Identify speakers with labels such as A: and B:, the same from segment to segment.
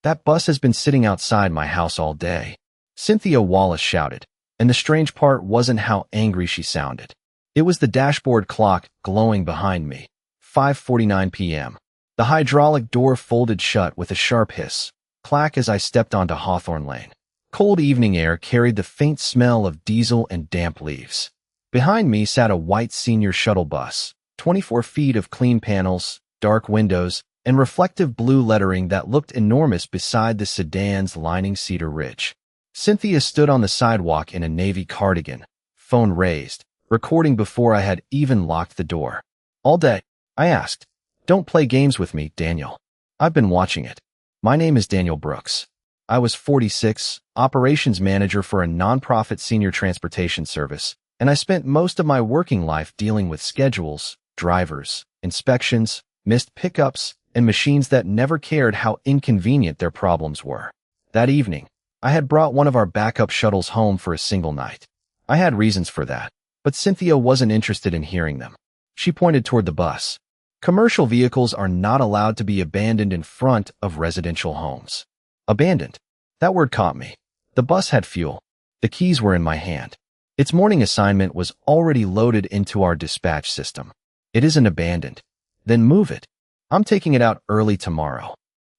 A: That bus has been sitting outside my house all day," Cynthia Wallace shouted, and the strange part wasn't how angry she sounded. It was the dashboard clock glowing behind me. 5:49 p.m. The hydraulic door folded shut with a sharp hiss, clack as I stepped onto Hawthorne Lane. Cold evening air carried the faint smell of diesel and damp leaves. Behind me sat a white senior shuttle bus, 24 feet of clean panels, dark windows, and reflective blue lettering that looked enormous beside the sedan's lining Cedar Ridge. Cynthia stood on the sidewalk in a navy cardigan, phone raised, recording before I had even locked the door. "All day?" I asked. "Don't play games with me, Daniel. I've been watching it. My name is Daniel Brooks. I was 46, operations manager for a nonprofit senior transportation service, and I spent most of my working life dealing with schedules, drivers, inspections, missed pickups, and machines that never cared how inconvenient their problems were. That evening, I had brought one of our backup shuttles home for a single night. I had reasons for that, but Cynthia wasn't interested in hearing them. She pointed toward the bus. Commercial vehicles are not allowed to be abandoned in front of residential homes. Abandoned. That word caught me. The bus had fuel. The keys were in my hand. Its morning assignment was already loaded into our dispatch system. It isn't abandoned. Then move it. I'm taking it out early tomorrow.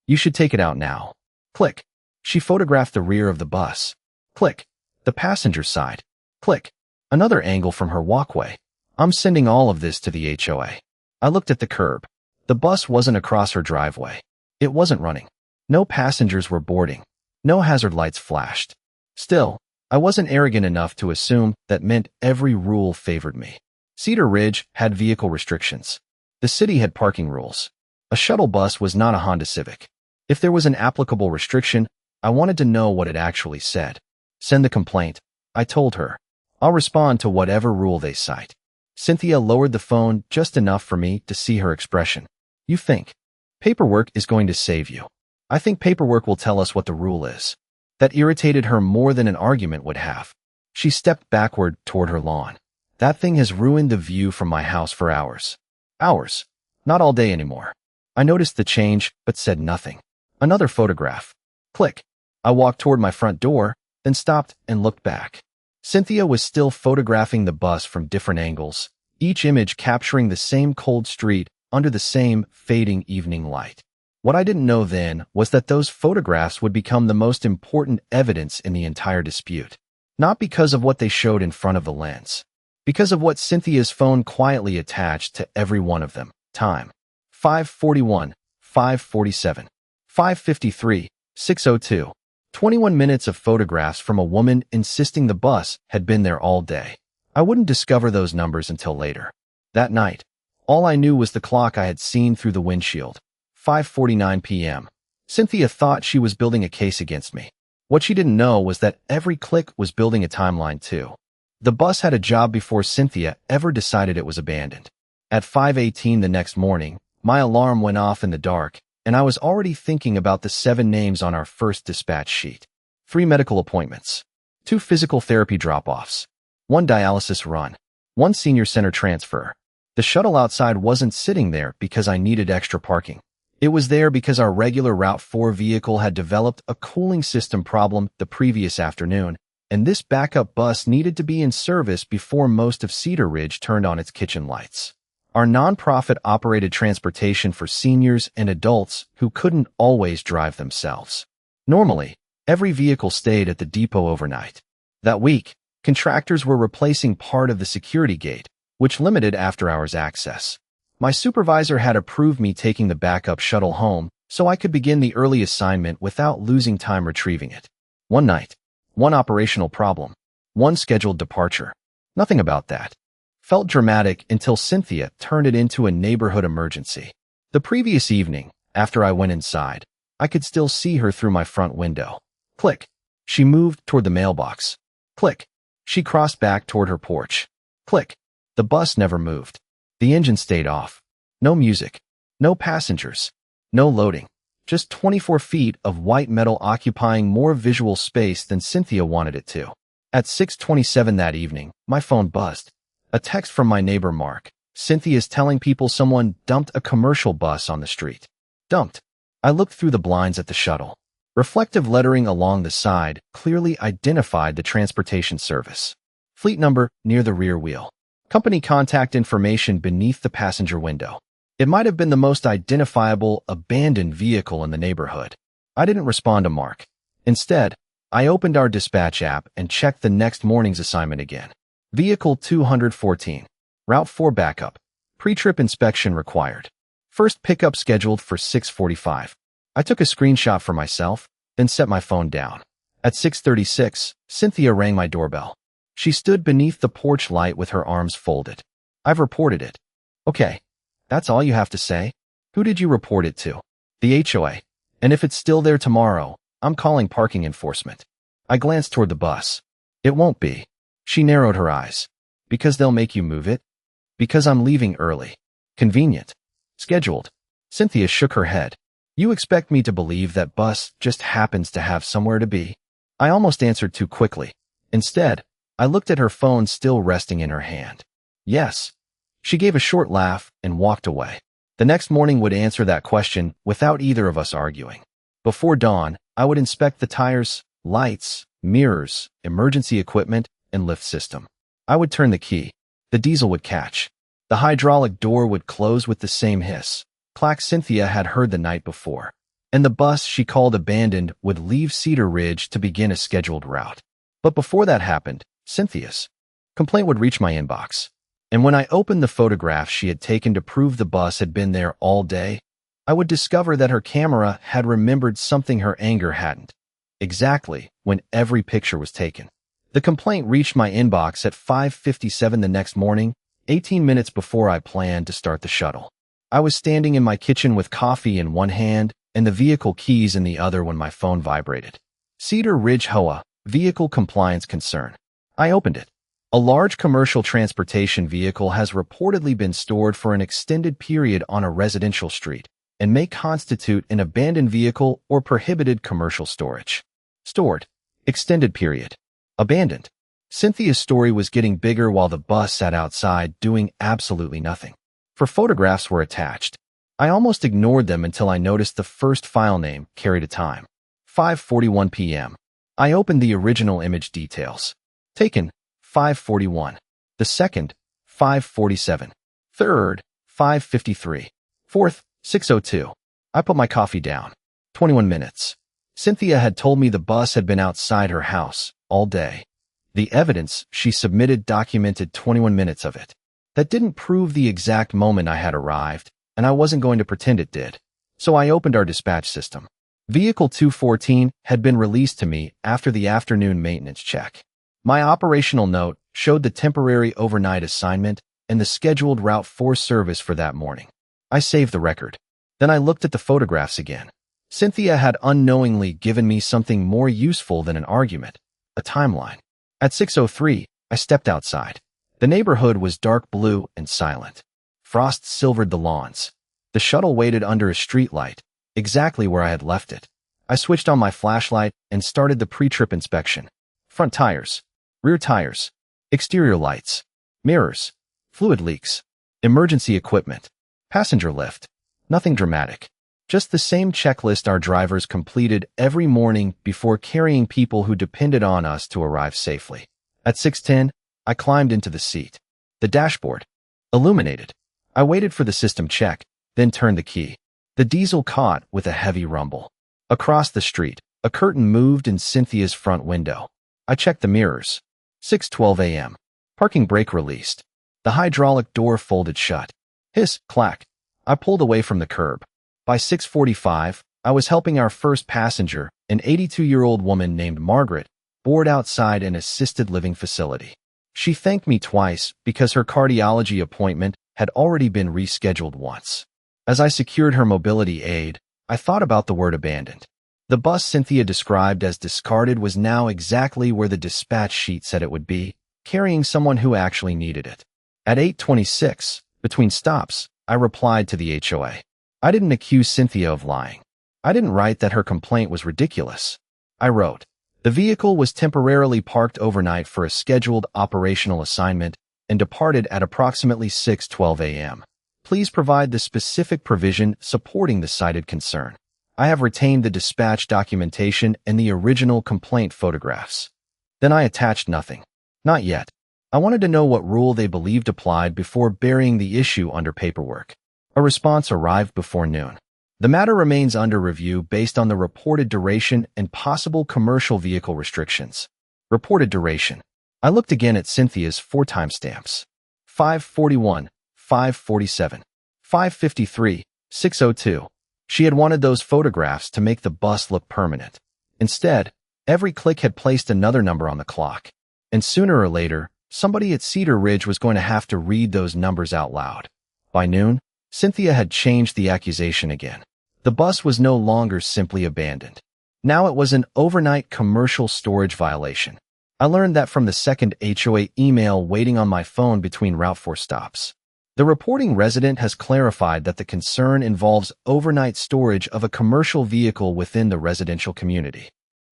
A: You should take it out now. Click. She photographed the rear of the bus. Click. The passenger side. Click. Another angle from her walkway. I'm sending all of this to the HOA. I looked at the curb. The bus wasn't across her driveway. It wasn't running. No passengers were boarding. No hazard lights flashed. Still, I wasn't arrogant enough to assume that meant every rule favored me. Cedar Ridge had vehicle restrictions. The city had parking rules. A shuttle bus was not a Honda Civic. If there was an applicable restriction, I wanted to know what it actually said. "Send the complaint," I told her. "I'll respond to whatever rule they cite." Cynthia lowered the phone just enough for me to see her expression. "You think paperwork is going to save you?" "I think paperwork will tell us what the rule is." That irritated her more than an argument would have. She stepped backward toward her lawn. "That thing has ruined the view from my house for hours." Hours. Not all day anymore. I noticed the change, but said nothing. Another photograph. Click. I walked toward my front door, then stopped and looked back. Cynthia was still photographing the bus from different angles, each image capturing the same cold street under the same fading evening light. What I didn't know then was that those photographs would become the most important evidence in the entire dispute. Not because of what they showed in front of the lens. Because of what Cynthia's phone quietly attached to every one of them. Time. 5:41, 5:47, 5:53, 6:02. 21 minutes of photographs from a woman insisting the bus had been there all day. I wouldn't discover those numbers until later. That night, all I knew was the clock I had seen through the windshield. 5:49 p.m. Cynthia thought she was building a case against me. What she didn't know was that every click was building a timeline too. The bus had a job before Cynthia ever decided it was abandoned. At 5:18 the next morning, my alarm went off in the dark, and I was already thinking about the 7 names on our first dispatch sheet. 3 medical appointments, 2 physical therapy drop-offs, 1 dialysis run, 1 senior center transfer. The shuttle outside wasn't sitting there because I needed extra parking. It was there because our regular Route 4 vehicle had developed a cooling system problem the previous afternoon, and this backup bus needed to be in service before most of Cedar Ridge turned on its kitchen lights. Our nonprofit operated transportation for seniors and adults who couldn't always drive themselves. Normally, every vehicle stayed at the depot overnight. That week, contractors were replacing part of the security gate, which limited after-hours access. My supervisor had approved me taking the backup shuttle home so I could begin the early assignment without losing time retrieving it. One night, 1 operational problem, 1 scheduled departure. Nothing about that. Felt dramatic until Cynthia turned it into a neighborhood emergency. The previous evening, after I went inside, I could still see her through my front window. Click. She moved toward the mailbox. Click. She crossed back toward her porch. Click. The bus never moved. The engine stayed off. No music. No passengers. No loading. Just 24 feet of white metal occupying more visual space than Cynthia wanted it to. At 6:27 that evening, my phone buzzed. A text from my neighbor Mark. "Cynthia's telling people someone dumped a commercial bus on the street." Dumped. I looked through the blinds at the shuttle. Reflective lettering along the side clearly identified the transportation service. Fleet number near the rear wheel. Company contact information beneath the passenger window. It might have been the most identifiable abandoned vehicle in the neighborhood. I didn't respond to Mark. Instead, I opened our dispatch app and checked the next morning's assignment again. Vehicle 214. Route 4 backup. Pre-trip inspection required. First pickup scheduled for 6:45. I took a screenshot for myself, then set my phone down. At 6:36, Cynthia rang my doorbell. She stood beneath the porch light with her arms folded. I've reported it. Okay, that's all you have to say? Who did you report it to? The HOA. And if it's still there tomorrow, I'm calling parking enforcement. I glanced toward the bus. It won't be. She narrowed her eyes. Because they'll make you move it? Because I'm leaving early. Convenient. Scheduled. Cynthia shook her head. You expect me to believe that bus just happens to have somewhere to be? I almost answered too quickly. Instead, I looked at her phone still resting in her hand. Yes. She gave a short laugh and walked away. The next morning would answer that question without either of us arguing. Before dawn, I would inspect the tires, lights, mirrors, emergency equipment, and lift system. I would turn the key. The diesel would catch. The hydraulic door would close with the same hiss. Clack Cynthia had heard the night before. And the bus she called abandoned would leave Cedar Ridge to begin a scheduled route. But before that happened, Cynthia's complaint would reach my inbox. And when I opened the photographs she had taken to prove the bus had been there all day, I would discover that her camera had remembered something her anger hadn't. Exactly when every picture was taken. The complaint reached my inbox at 5:57 the next morning, 18 minutes before I planned to start the shuttle. I was standing in my kitchen with coffee in one hand and the vehicle keys in the other when my phone vibrated. Cedar Ridge HOA, vehicle compliance concern. I opened it. A large commercial transportation vehicle has reportedly been stored for an extended period on a residential street and may constitute an abandoned vehicle or prohibited commercial storage. Stored. Extended period. Abandoned. Cynthia's story was getting bigger while the bus sat outside doing absolutely nothing. For photographs were attached. I almost ignored them until I noticed the first file name carried a time. 5:41 p.m. I opened the original image details. Taken, 5:41. The second, 5:47. Third, 5:53. Fourth, 6:02. I put my coffee down. 21 minutes. Cynthia had told me the bus had been outside her house all day. The evidence she submitted documented 21 minutes of it. That didn't prove the exact moment I had arrived, and I wasn't going to pretend it did. So I opened our dispatch system. Vehicle 214 had been released to me after the afternoon maintenance check. My operational note showed the temporary overnight assignment and the scheduled Route 4 service for that morning. I saved the record. Then I looked at the photographs again. Cynthia had unknowingly given me something more useful than an argument, a timeline. At 6:03, I stepped outside. The neighborhood was dark blue and silent. Frost silvered the lawns. The shuttle waited under a streetlight, exactly where I had left it. I switched on my flashlight and started the pre-trip inspection. Front tires, rear tires, exterior lights, mirrors, fluid leaks, emergency equipment, passenger lift. Nothing dramatic. Just the same checklist our drivers completed every morning before carrying people who depended on us to arrive safely. At 6:10, I climbed into the seat. The dashboard. Illuminated. I waited for the system check, then turned the key. The diesel caught with a heavy rumble. Across the street, a curtain moved in Cynthia's front window. I checked the mirrors. 6:12 a.m. Parking brake released. The hydraulic door folded shut. Hiss, clack. I pulled away from the curb. By 6:45, I was helping our first passenger, an 82-year-old woman named Margaret, board outside an assisted living facility. She thanked me twice because her cardiology appointment had already been rescheduled once. As I secured her mobility aid, I thought about the word abandoned. The bus Cynthia described as discarded was now exactly where the dispatch sheet said it would be, carrying someone who actually needed it. At 8:26, between stops, I replied to the HOA. I didn't accuse Cynthia of lying. I didn't write that her complaint was ridiculous. I wrote, the vehicle was temporarily parked overnight for a scheduled operational assignment and departed at approximately 6:12 a.m. Please provide the specific provision supporting the cited concern. I have retained the dispatch documentation and the original complaint photographs. Then I attached nothing. Not yet. I wanted to know what rule they believed applied before burying the issue under paperwork. A response arrived before noon. The matter remains under review based on the reported duration and possible commercial vehicle restrictions. Reported duration. I looked again at Cynthia's 4 timestamps. 5:41, 5:47, 5:53, 6:02. She had wanted those photographs to make the bus look permanent. Instead, every click had placed another number on the clock. And sooner or later, somebody at Cedar Ridge was going to have to read those numbers out loud. By noon, Cynthia had changed the accusation again. The bus was no longer simply abandoned. Now it was an overnight commercial storage violation. I learned that from the second HOA email waiting on my phone between Route 4 stops. The reporting resident has clarified that the concern involves overnight storage of a commercial vehicle within the residential community.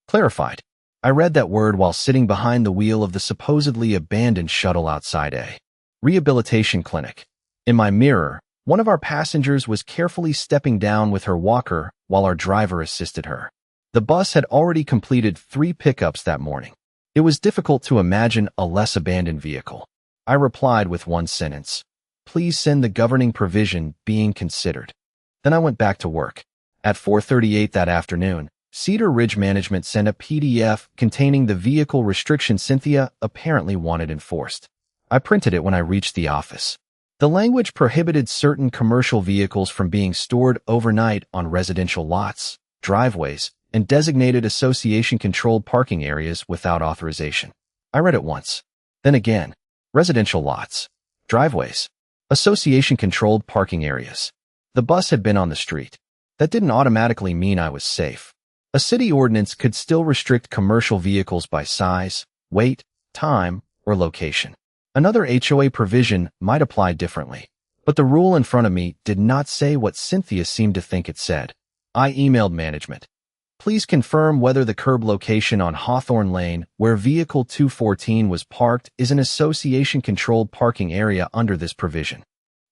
A: Clarified. I read that word while sitting behind the wheel of the supposedly abandoned shuttle outside a rehabilitation clinic. In my mirror, one of our passengers was carefully stepping down with her walker while our driver assisted her. The bus had already completed 3 pickups that morning. It was difficult to imagine a less abandoned vehicle. I replied with one sentence, "Please send the governing provision being considered." Then I went back to work. At 4:38 that afternoon, Cedar Ridge Management sent a PDF containing the vehicle restriction Cynthia apparently wanted enforced. I printed it when I reached the office. The language prohibited certain commercial vehicles from being stored overnight on residential lots, driveways, and designated association-controlled parking areas without authorization. I read it once. Then again. Residential lots, driveways, association-controlled parking areas. The bus had been on the street. That didn't automatically mean I was safe. A city ordinance could still restrict commercial vehicles by size, weight, time, or location. Another HOA provision might apply differently, but the rule in front of me did not say what Cynthia seemed to think it said. I emailed management. Please confirm whether the curb location on Hawthorne Lane, where vehicle 214 was parked, is an association-controlled parking area under this provision.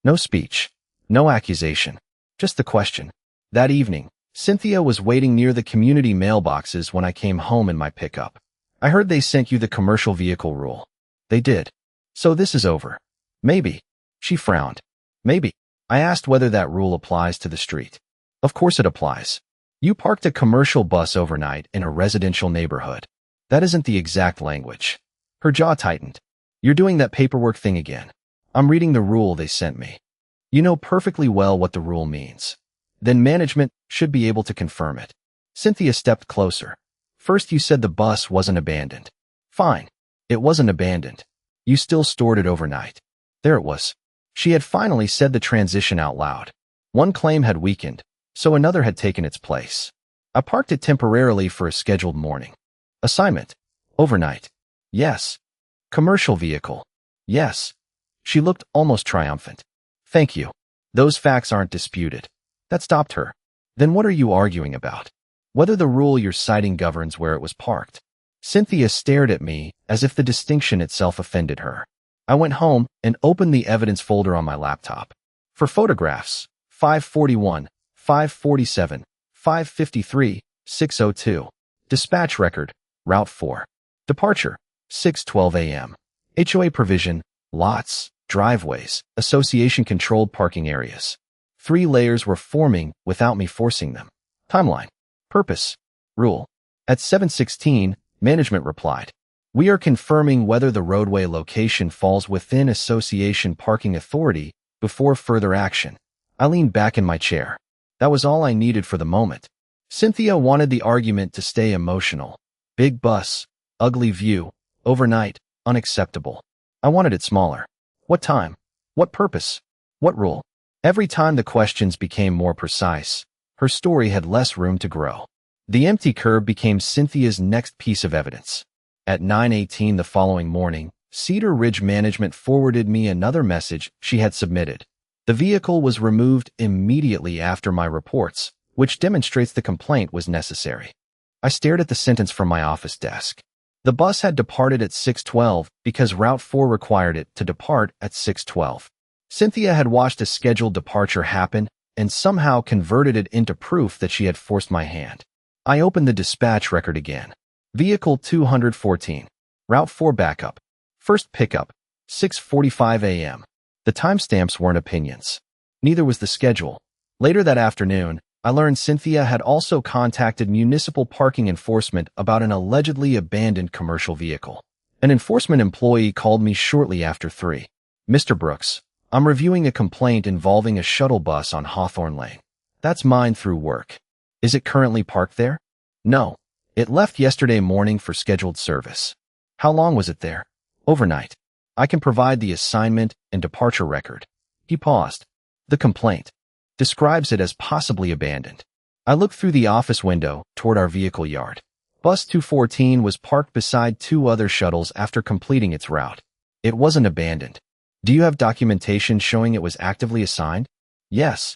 A: No speech. No accusation. Just the question. That evening, Cynthia was waiting near the community mailboxes when I came home in my pickup. I heard they sent you the commercial vehicle rule. They did. So this is over. Maybe. She frowned. Maybe. I asked whether that rule applies to the street. Of course it applies. You parked a commercial bus overnight in a residential neighborhood. That isn't the exact language. Her jaw tightened. You're doing that paperwork thing again. I'm reading the rule they sent me. You know perfectly well what the rule means. Then management should be able to confirm it. Cynthia stepped closer. First you said the bus wasn't abandoned. Fine. It wasn't abandoned. You still stored it overnight. There it was. She had finally said the transition out loud. One claim had weakened, so another had taken its place. I parked it temporarily for a scheduled morning. Assignment. Overnight. Yes. Commercial vehicle. Yes. She looked almost triumphant. Thank you. Those facts aren't disputed. That stopped her. Then what are you arguing about? Whether the rule you're citing governs where it was parked. Cynthia stared at me as if the distinction itself offended her. I went home and opened the evidence folder on my laptop. For photographs, 541, 547, 553, 602. Dispatch record, Route 4. Departure, 6:12 a.m. HOA provision, lots, driveways, association-controlled parking areas. 3 layers were forming without me forcing them. Timeline. Purpose. Rule. At 7:16, management replied, "We are confirming whether the roadway location falls within association parking authority before further action." I leaned back in my chair. That was all I needed for the moment. Cynthia wanted the argument to stay emotional. Big bus, ugly view, overnight, unacceptable. I wanted it smaller. What time? What purpose? What rule? Every time the questions became more precise, her story had less room to grow. The empty curb became Cynthia's next piece of evidence. At 9:18 the following morning, Cedar Ridge Management forwarded me another message she had submitted. The vehicle was removed immediately after my reports, which demonstrates the complaint was necessary. I stared at the sentence from my office desk. The bus had departed at 6:12 because Route 4 required it to depart at 6:12. Cynthia had watched a scheduled departure happen and somehow converted it into proof that she had forced my hand. I opened the dispatch record again. Vehicle 214. Route 4 backup. First pickup. 6:45 a.m. The timestamps weren't opinions. Neither was the schedule. Later that afternoon, I learned Cynthia had also contacted municipal parking enforcement about an allegedly abandoned commercial vehicle. An enforcement employee called me shortly after 3. "Mr. Brooks, I'm reviewing a complaint involving a shuttle bus on Hawthorne Lane. That's mine through work. Is it currently parked there?" "No. It left yesterday morning for scheduled service." "How long was it there?" "Overnight. I can provide the assignment and departure record." He paused. "The complaint describes it as possibly abandoned." I looked through the office window toward our vehicle yard. Bus 214 was parked beside 2 other shuttles after completing its route. It wasn't abandoned. "Do you have documentation showing it was actively assigned?" "Yes."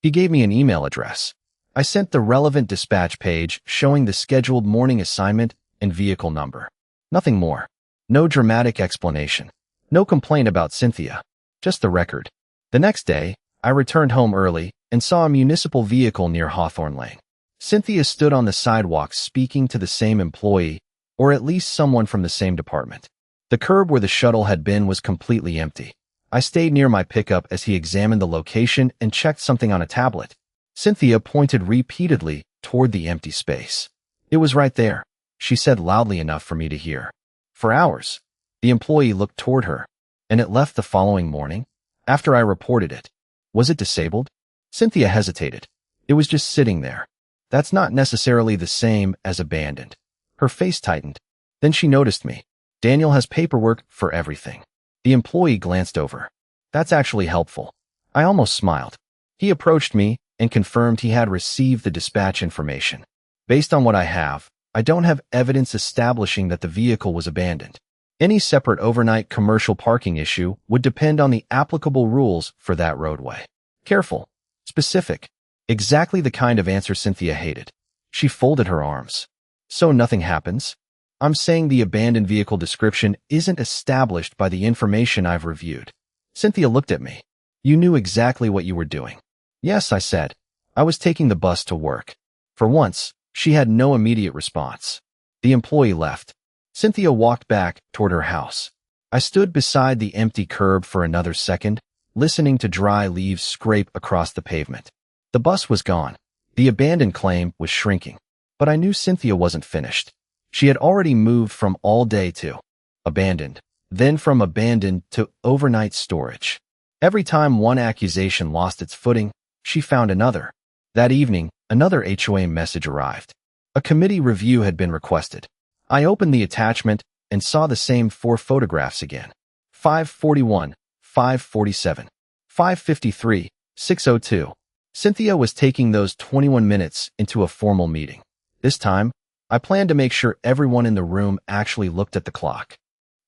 A: He gave me an email address. I sent the relevant dispatch page showing the scheduled morning assignment and vehicle number. Nothing more. No dramatic explanation. No complaint about Cynthia. Just the record. The next day, I returned home early and saw a municipal vehicle near Hawthorne Lane. Cynthia stood on the sidewalk speaking to the same employee, or at least someone from the same department. The curb where the shuttle had been was completely empty. I stayed near my pickup as he examined the location and checked something on a tablet. Cynthia pointed repeatedly toward the empty space. "It was right there," she said loudly enough for me to hear. For hours, the employee looked toward her, and it left the following morning, after I reported it. Was it disabled? Cynthia hesitated. "It was just sitting there." "That's not necessarily the same as abandoned." Her face tightened. Then she noticed me. "Daniel has paperwork for everything." The employee glanced over. "That's actually helpful." I almost smiled. He approached me and confirmed he had received the dispatch information. "Based on what I have, I don't have evidence establishing that the vehicle was abandoned. Any separate overnight commercial parking issue would depend on the applicable rules for that roadway." Careful. Specific. Exactly the kind of answer Cynthia hated. She folded her arms. "So nothing happens?" "I'm saying the abandoned vehicle description isn't established by the information I've reviewed." Cynthia looked at me. "You knew exactly what you were doing." "Yes," I said. "I was taking the bus to work." For once, she had no immediate response. The employee left. Cynthia walked back toward her house. I stood beside the empty curb for another second, listening to dry leaves scrape across the pavement. The bus was gone. The abandoned claim was shrinking. But I knew Cynthia wasn't finished. She had already moved from all day to abandoned, then from abandoned to overnight storage. Every time one accusation lost its footing, she found another. That evening, another HOA message arrived. A committee review had been requested. I opened the attachment and saw the same 4 photographs again. 541, 547, 553, 602. Cynthia was taking those 21 minutes into a formal meeting. This time, I planned to make sure everyone in the room actually looked at the clock.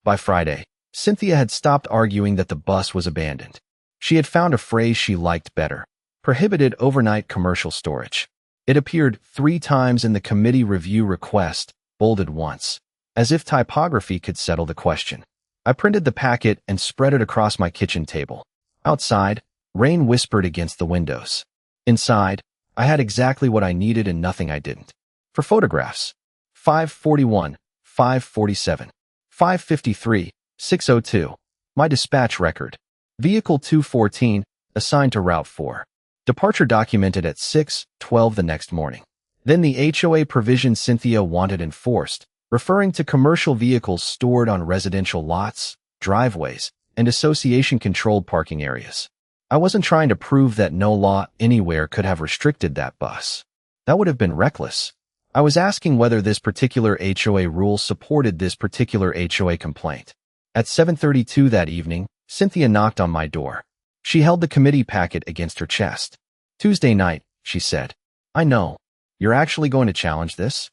A: By Friday, Cynthia had stopped arguing that the bus was abandoned. She had found a phrase she liked better: prohibited overnight commercial storage. It appeared 3 times in the committee review request, bolded once, as if typography could settle the question. I printed the packet and spread it across my kitchen table. Outside, rain whispered against the windows. Inside, I had exactly what I needed and nothing I didn't. For photographs, 541, 547, 553, 602. My dispatch record. Vehicle 214, assigned to Route 4. Departure documented at 6:12 the next morning. Then the HOA provision Cynthia wanted enforced, referring to commercial vehicles stored on residential lots, driveways, and association-controlled parking areas. I wasn't trying to prove that no law anywhere could have restricted that bus. That would have been reckless. I was asking whether this particular HOA rule supported this particular HOA complaint. At 7:32 that evening, Cynthia knocked on my door. She held the committee packet against her chest. "Tuesday night," she said. "I know. You're actually going to challenge this?"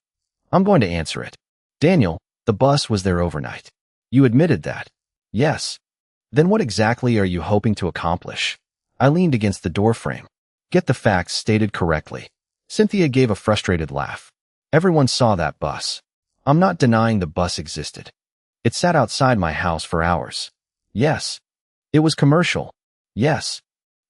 A: "I'm going to answer it." "Daniel, the bus was there overnight. You admitted that." "Yes." "Then what exactly are you hoping to accomplish?" I leaned against the doorframe. "Get the facts stated correctly." Cynthia gave a frustrated laugh. "Everyone saw that bus. I'm not denying the bus existed. It sat outside my house for hours." "Yes." "It was commercial." "Yes."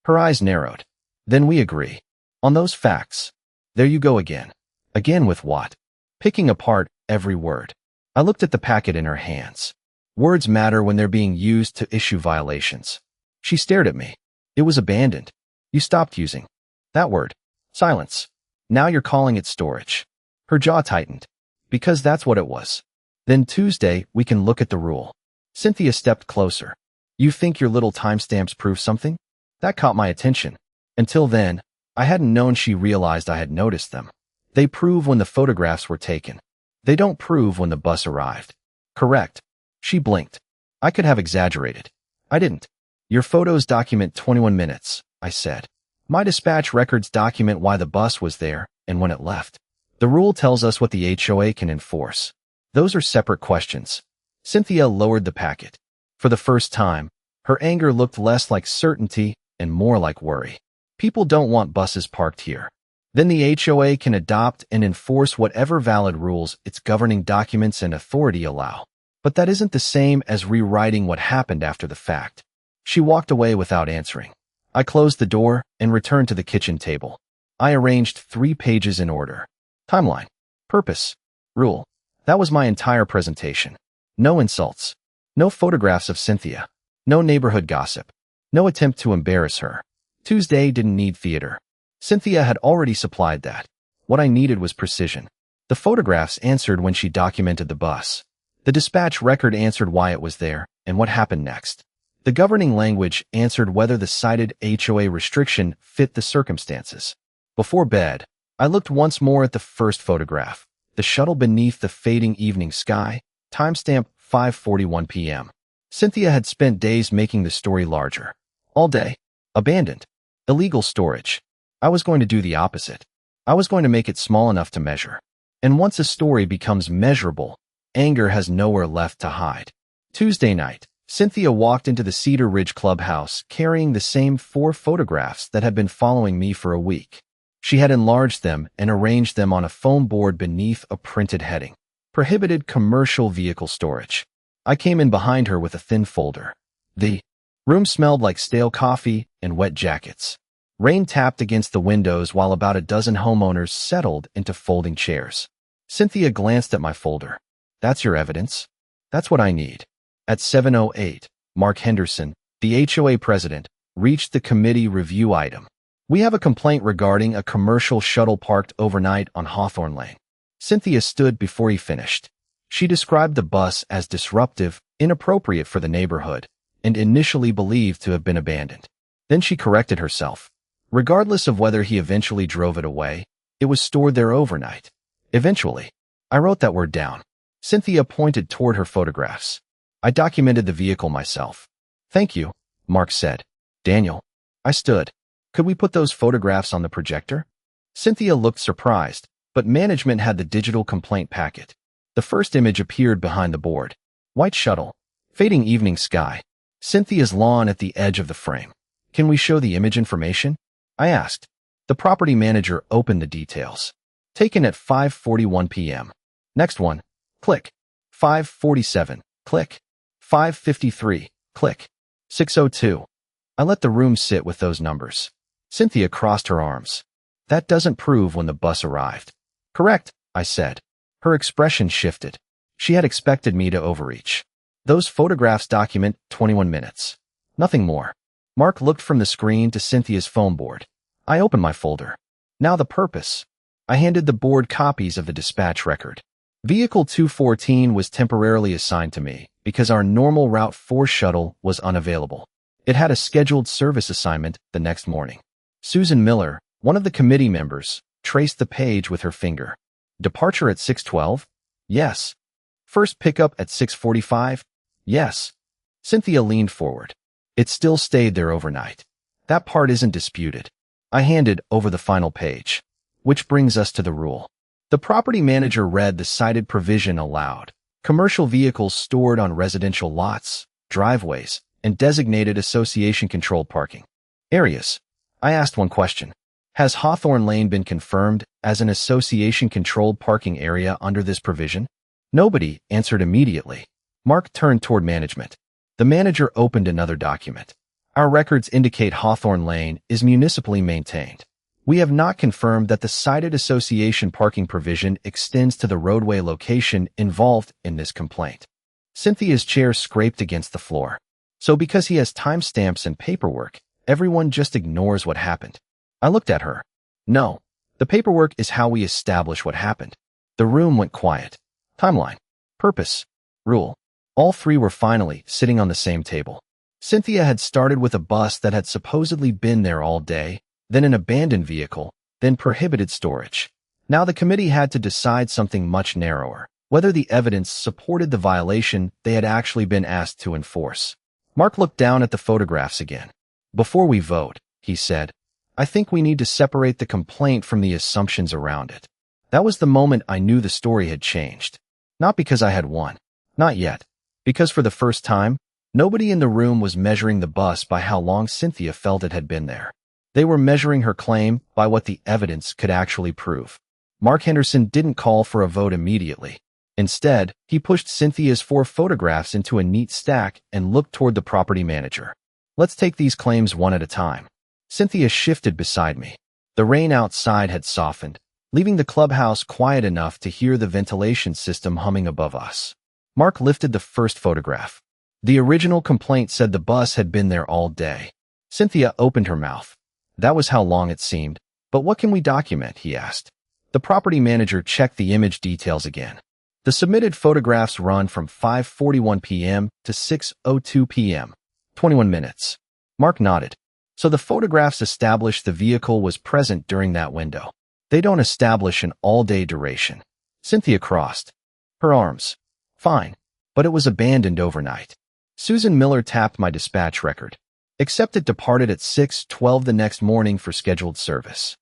A: Her eyes narrowed. Then we agree. On those facts. There you go again. Again with what? Picking apart every word. I looked at the packet in her hands. Words matter when they're being used to issue violations. She stared at me. It was abandoned. You stopped using that word. Silence. Now you're calling it storage. Her jaw tightened. Because that's what it was. Then Tuesday, we can look at the rule. Cynthia stepped closer. You think your little timestamps prove something? That caught my attention. Until then, I hadn't known she realized I had noticed them. They prove when the photographs were taken. They don't prove when the bus arrived. Correct. She blinked. I could have exaggerated. I didn't. Your photos document 21 minutes, I said. My dispatch records document why the bus was there and when it left. The rule tells us what the HOA can enforce. Those are separate questions. Cynthia lowered the packet. For the first time, her anger looked less like certainty and more like worry. People don't want buses parked here. Then the HOA can adopt and enforce whatever valid rules its governing documents and authority allow. But that isn't the same as rewriting what happened after the fact. She walked away without answering. I closed the door and returned to the kitchen table. I arranged 3 pages in order. Timeline. Purpose. Rule. That was my entire presentation. No insults. No photographs of Cynthia. No neighborhood gossip. No attempt to embarrass her. Tuesday didn't need theater. Cynthia had already supplied that. What I needed was precision. The photographs answered when she documented the bus. The dispatch record answered why it was there and what happened next. The governing language answered whether the cited HOA restriction fit the circumstances. Before bed, I looked once more at the first photograph, the shuttle beneath the fading evening sky, timestamp 5:41 p.m. Cynthia had spent days making the story larger. All day. Abandoned. Illegal storage. I was going to do the opposite. I was going to make it small enough to measure. And once a story becomes measurable, anger has nowhere left to hide. Tuesday night, Cynthia walked into the Cedar Ridge clubhouse carrying the same 4 photographs that had been following me for a week. She had enlarged them and arranged them on a foam board beneath a printed heading. Prohibited commercial vehicle storage. I came in behind her with a thin folder. The room smelled like stale coffee and wet jackets. Rain tapped against the windows while about a dozen homeowners settled into folding chairs. Cynthia glanced at my folder. That's your evidence? That's what I need. At 7:08, Mark Henderson, the HOA president, reached the committee review item. We have a complaint regarding a commercial shuttle parked overnight on Hawthorne Lane. Cynthia stood before he finished. She described the bus as disruptive, inappropriate for the neighborhood, and initially believed to have been abandoned. Then she corrected herself. Regardless of whether he eventually drove it away, it was stored there overnight. Eventually. I wrote that word down. Cynthia pointed toward her photographs. I documented the vehicle myself. Thank you, Mark said. Daniel. I stood. Could we put those photographs on the projector? Cynthia looked surprised, but management had the digital complaint packet. The first image appeared behind the board. White shuttle. Fading evening sky. Cynthia's lawn at the edge of the frame. Can we show the image information? I asked. The property manager opened the details. Taken at 5:41 p.m. Next one. Click. 5:47. Click. 5:53. Click. 6:02. I let the room sit with those numbers. Cynthia crossed her arms. That doesn't prove when the bus arrived. Correct, I said. Her expression shifted. She had expected me to overreach. Those photographs document 21 minutes. Nothing more. Mark looked from the screen to Cynthia's foam board. I opened my folder. Now the purpose. I handed the board copies of the dispatch record. Vehicle 214 was temporarily assigned to me because our normal Route 4 shuttle was unavailable. It had a scheduled service assignment the next morning. Susan Miller, one of the committee members, traced the page with her finger. Departure at 6:12? Yes. First pickup at 6:45? Yes. Cynthia leaned forward. It still stayed there overnight. That part isn't disputed. I handed over the final page. Which brings us to the rule. The property manager read the cited provision aloud. Commercial vehicles stored on residential lots, driveways, and designated association-controlled parking areas. I asked one question. Has Hawthorne Lane been confirmed as an association-controlled parking area under this provision? Nobody answered immediately. Mark turned toward management. The manager opened another document. Our records indicate Hawthorne Lane is municipally maintained. We have not confirmed that the cited association parking provision extends to the roadway location involved in this complaint. Cynthia's chair scraped against the floor. So because he has timestamps and paperwork, everyone just ignores what happened. I looked at her. No, the paperwork is how we establish what happened. The room went quiet. Timeline, purpose, rule. All three were finally sitting on the same table. Cynthia had started with a bus that had supposedly been there all day, then an abandoned vehicle, then prohibited storage. Now the committee had to decide something much narrower, whether the evidence supported the violation they had actually been asked to enforce. Mark looked down at the photographs again. Before we vote, he said, I think we need to separate the complaint from the assumptions around it. That was the moment I knew the story had changed. Not because I had won. Not yet. Because for the first time, nobody in the room was measuring the bus by how long Cynthia felt it had been there. They were measuring her claim by what the evidence could actually prove. Mark Henderson didn't call for a vote immediately. Instead, he pushed Cynthia's 4 photographs into a neat stack and looked toward the property manager. Let's take these claims one at a time. Cynthia shifted beside me. The rain outside had softened, leaving the clubhouse quiet enough to hear the ventilation system humming above us. Mark lifted the first photograph. The original complaint said the bus had been there all day. Cynthia opened her mouth. That was how long it seemed. But what can we document, he asked. The property manager checked the image details again. The submitted photographs run from 5:41 p.m. to 6:02 p.m. 21 minutes. Mark nodded. So the photographs establish the vehicle was present during that window. They don't establish an all-day duration. Cynthia crossed her arms. Fine. But it was abandoned overnight. Susan Miller tapped my dispatch record. Except it departed at 6:12 the next morning for scheduled service.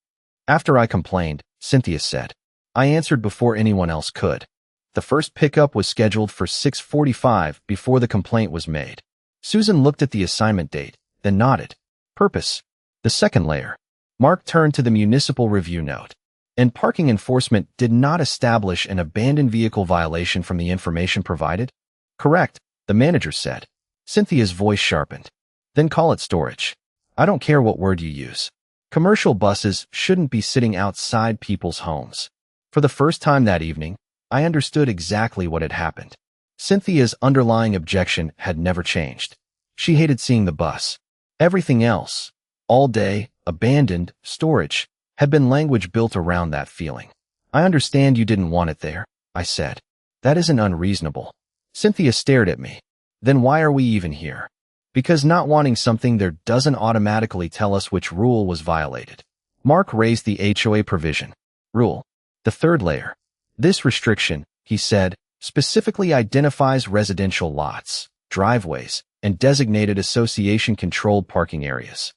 A: After I complained, Cynthia said, I answered before anyone else could. The first pickup was scheduled for 6:45 before the complaint was made. Susan looked at the assignment date, then nodded. Purpose. The second layer. Mark turned to the municipal review note. And parking enforcement did not establish an abandoned vehicle violation from the information provided? Correct, the manager said. Cynthia's voice sharpened. Then call it storage. I don't care what word you use. Commercial buses shouldn't be sitting outside people's homes. For the first time that evening, I understood exactly what had happened. Cynthia's underlying objection had never changed. She hated seeing the bus. Everything else, all day, abandoned, storage, had been language built around that feeling. I understand you didn't want it there, I said. That isn't unreasonable. Cynthia stared at me. Then why are we even here? Because not wanting something there doesn't automatically tell us which rule was violated. Mark raised the HOA provision. Rule. The third layer. This restriction, he said, specifically identifies residential lots, driveways, and designated association-controlled parking areas.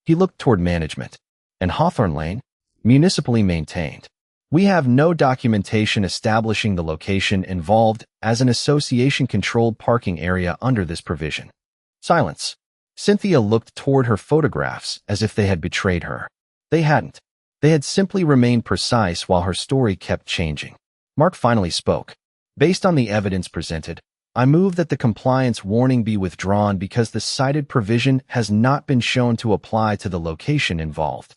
A: He looked toward management. And Hawthorne Lane? Municipally maintained. We have no documentation establishing the location involved as an association-controlled parking area under this provision. Silence. Cynthia looked toward her photographs as if they had betrayed her. They hadn't. They had simply remained precise while her story kept changing. Mark finally spoke. Based on the evidence presented, I move that the compliance warning be withdrawn because the cited provision has not been shown to apply to the location involved.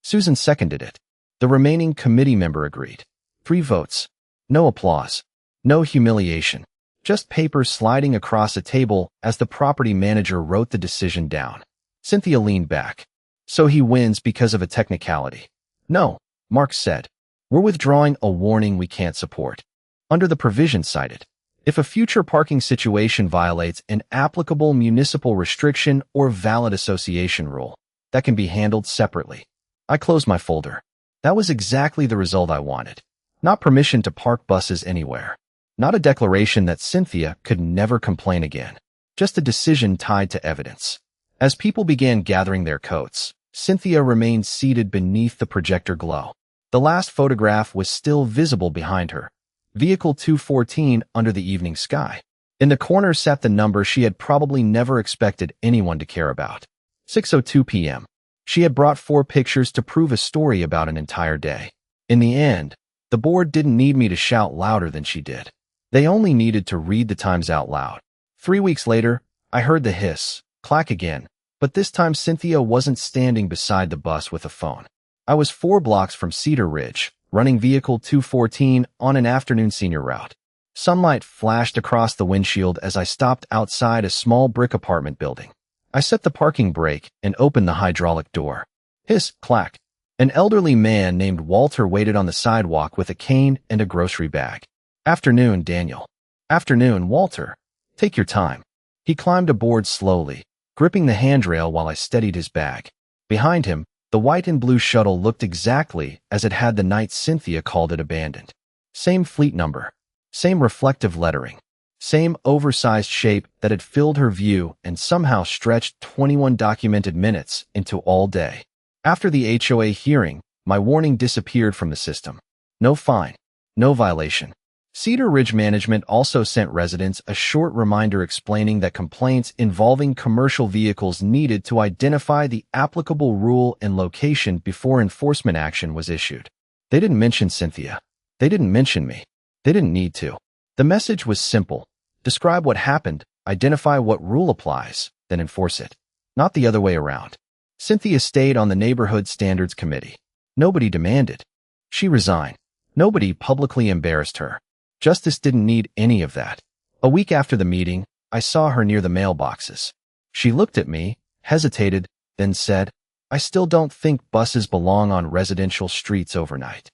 A: Susan seconded it. The remaining committee member agreed. 3 votes. No applause. No humiliation. Just paper sliding across a table as the property manager wrote the decision down. Cynthia leaned back. So he wins because of a technicality. No, Mark said. We're withdrawing a warning we can't support. Under the provision cited, if a future parking situation violates an applicable municipal restriction or valid association rule, that can be handled separately. I closed my folder. That was exactly the result I wanted. Not permission to park buses anywhere. Not a declaration that Cynthia could never complain again. Just a decision tied to evidence. As people began gathering their coats, Cynthia remained seated beneath the projector glow. The last photograph was still visible behind her. Vehicle 214 under the evening sky. In the corner sat the number she had probably never expected anyone to care about. 6:02 p.m. She had brought 4 pictures to prove a story about an entire day. In the end, the board didn't need me to shout louder than she did. They only needed to read the times out loud. 3 weeks later, I heard the hiss, clack again, But this time Cynthia wasn't standing beside the bus with a phone. I was 4 blocks from Cedar Ridge, running vehicle 214 on an afternoon senior route. Sunlight flashed across the windshield as I stopped outside a small brick apartment building. I set the parking brake and opened the hydraulic door. Hiss, clack. An elderly man named Walter waited on the sidewalk with a cane and a grocery bag. Afternoon, Daniel. Afternoon, Walter. Take your time. He climbed aboard slowly, gripping the handrail while I steadied his bag. Behind him, the white and blue shuttle looked exactly as it had the night Cynthia called it abandoned. Same fleet number. Same reflective lettering. Same oversized shape that had filled her view and somehow stretched 21 documented minutes into all day. After the HOA hearing, my warning disappeared from the system. No fine. No violation. Cedar Ridge Management also sent residents a short reminder explaining that complaints involving commercial vehicles needed to identify the applicable rule and location before enforcement action was issued. They didn't mention Cynthia. They didn't mention me. They didn't need to. The message was simple. Describe what happened, identify what rule applies, then enforce it. Not the other way around. Cynthia stayed on the Neighborhood Standards Committee. Nobody demanded. She resigned. Nobody publicly embarrassed her. Justice didn't need any of that. A week after the meeting, I saw her near the mailboxes. She looked at me, hesitated, then said, "I still don't think buses belong on residential streets overnight."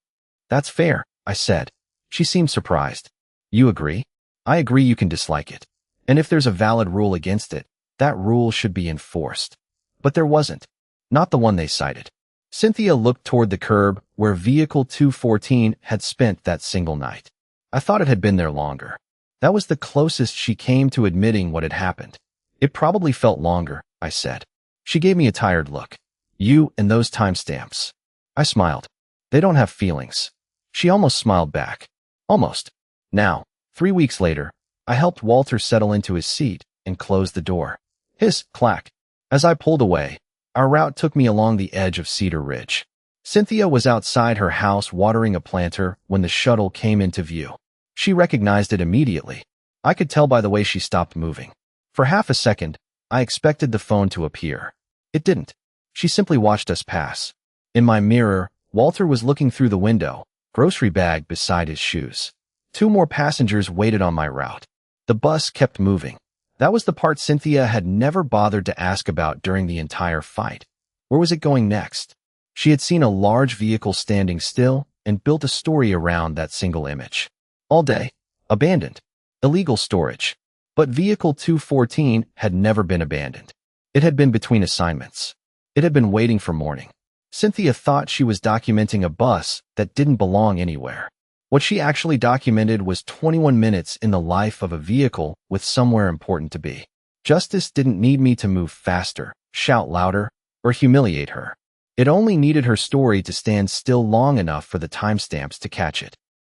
A: "That's fair," I said. She seemed surprised. "You agree?" "I agree you can dislike it. And if there's a valid rule against it, that rule should be enforced." But there wasn't. Not the one they cited. Cynthia looked toward the curb where vehicle 214 had spent that single night. I thought it had been there longer. That was the closest she came to admitting what had happened. "It probably felt longer," I said. She gave me a tired look. "You and those timestamps." I smiled. "They don't have feelings." She almost smiled back. Almost. Now, 3 weeks later, I helped Walter settle into his seat and closed the door. Hiss, clack. As I pulled away, our route took me along the edge of Cedar Ridge. Cynthia was outside her house watering a planter when the shuttle came into view. She recognized it immediately. I could tell by the way she stopped moving. For half a second, I expected the phone to appear. It didn't. She simply watched us pass. In my mirror, Walter was looking through the window, grocery bag beside his shoes. 2 more passengers waited on my route. The bus kept moving. That was the part Cynthia had never bothered to ask about during the entire fight. Where was it going next? She had seen a large vehicle standing still and built a story around that single image. All day. Abandoned. Illegal storage. But vehicle 214 had never been abandoned. It had been between assignments. It had been waiting for morning. Cynthia thought she was documenting a bus that didn't belong anywhere. What she actually documented was 21 minutes in the life of a vehicle with somewhere important to be. Justice didn't need me to move faster, shout louder, or humiliate her. It only needed her story to stand still long enough for the timestamps to catch it.